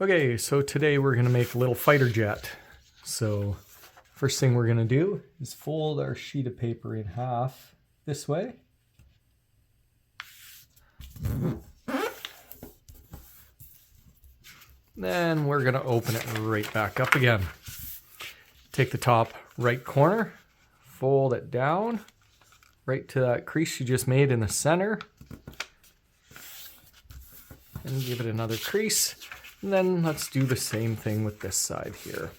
Okay, so today we're going to make a little fighter jet. So first thing we're going to do is fold our sheet of paper in half this way. Then we're going to open it right back up again. Take the top right corner, fold it down right to that crease you just made in the center. And give it another crease. And then let's do the same thing with this side here.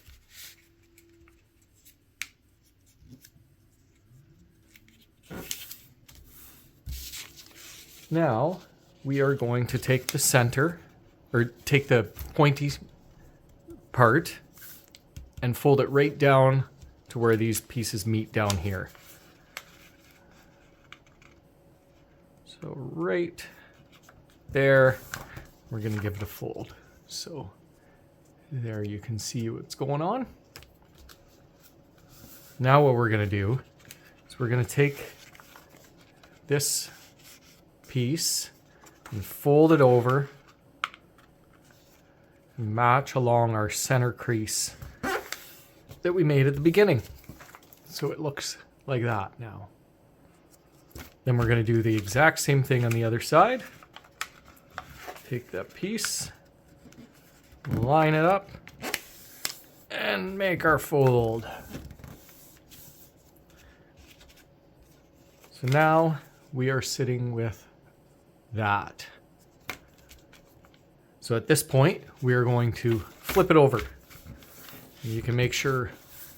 Now we are going to take the center, or take the pointy part and fold it right down to where these pieces meet down here. So right there, we're going to give it a fold. So there you can see what's going on. Now what we're going to do is we're going to take this piece and fold it over and match along our center crease that we made at the beginning. So it looks like that now. Then we're going to do the exact same thing on the other side. Take that piece, line it up, and make our fold. So now we are sitting with that. So at this point, we are going to flip it over. You can make sure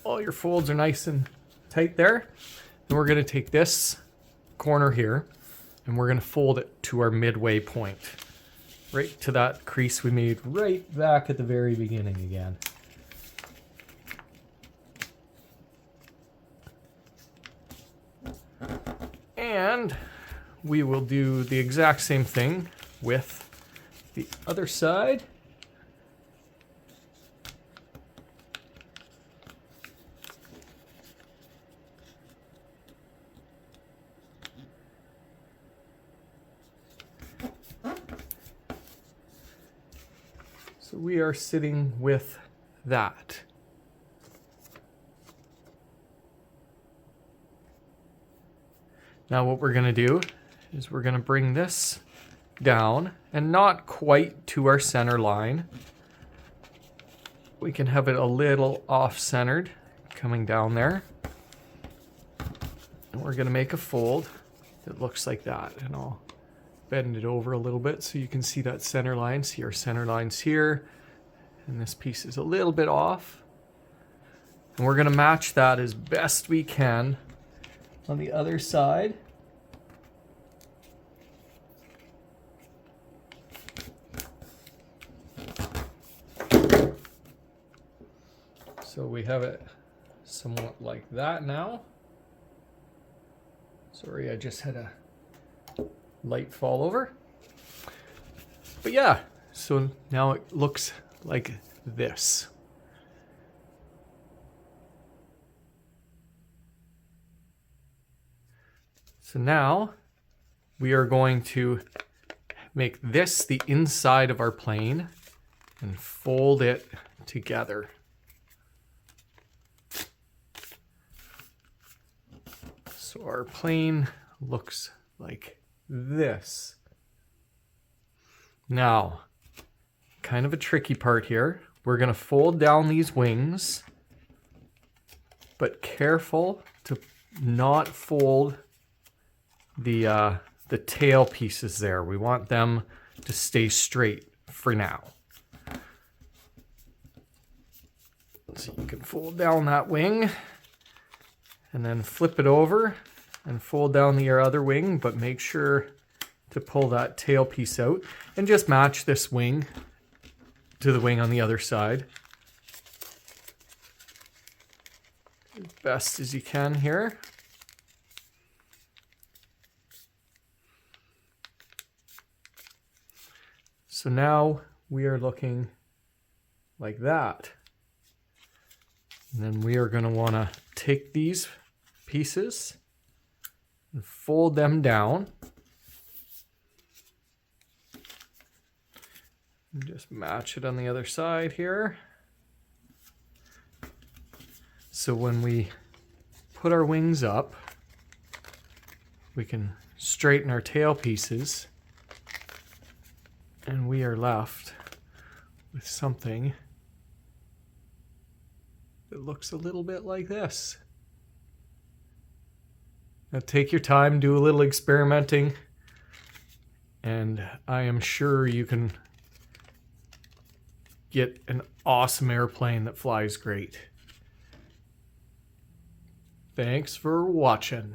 all your folds are nice and tight there. And we're going to take this corner here, and we're going to fold it to our midway point. Right to that crease we made right back at the very beginning again. And we will do the exact same thing with the other side. So we are sitting with that. Now what we're going to do is we're going to bring this down and not quite to our center line. We can have it a little off-centered coming down there. And we're going to make a fold that looks like that. And I'll bend it over a little bit so you can see that center line. See our center lines here. And this piece is a little bit off. And we're going to match that as best we can on the other side. So we have it somewhat like that now. Sorry, I just had a light fall over. But yeah, so now it looks like this. So now we are going to make this the inside of our plane and fold it together. So our plane looks like this. Now, kind of a tricky part here. We're going to fold down these wings, but careful to not fold the tail pieces there. We want them to stay straight for now. So you can fold down that wing and then flip it over and fold down the other wing, but make sure to pull that tail piece out and just match this wing to the wing on the other side as best as you can here. So now we are looking like that. And then we are going to want to take these pieces and fold them down. And just match it on the other side here. So when we put our wings up, we can straighten our tail pieces, and we are left with something that looks a little bit like this. Now take your time, do a little experimenting, and I am sure you can get an awesome airplane that flies great. Thanks for watching.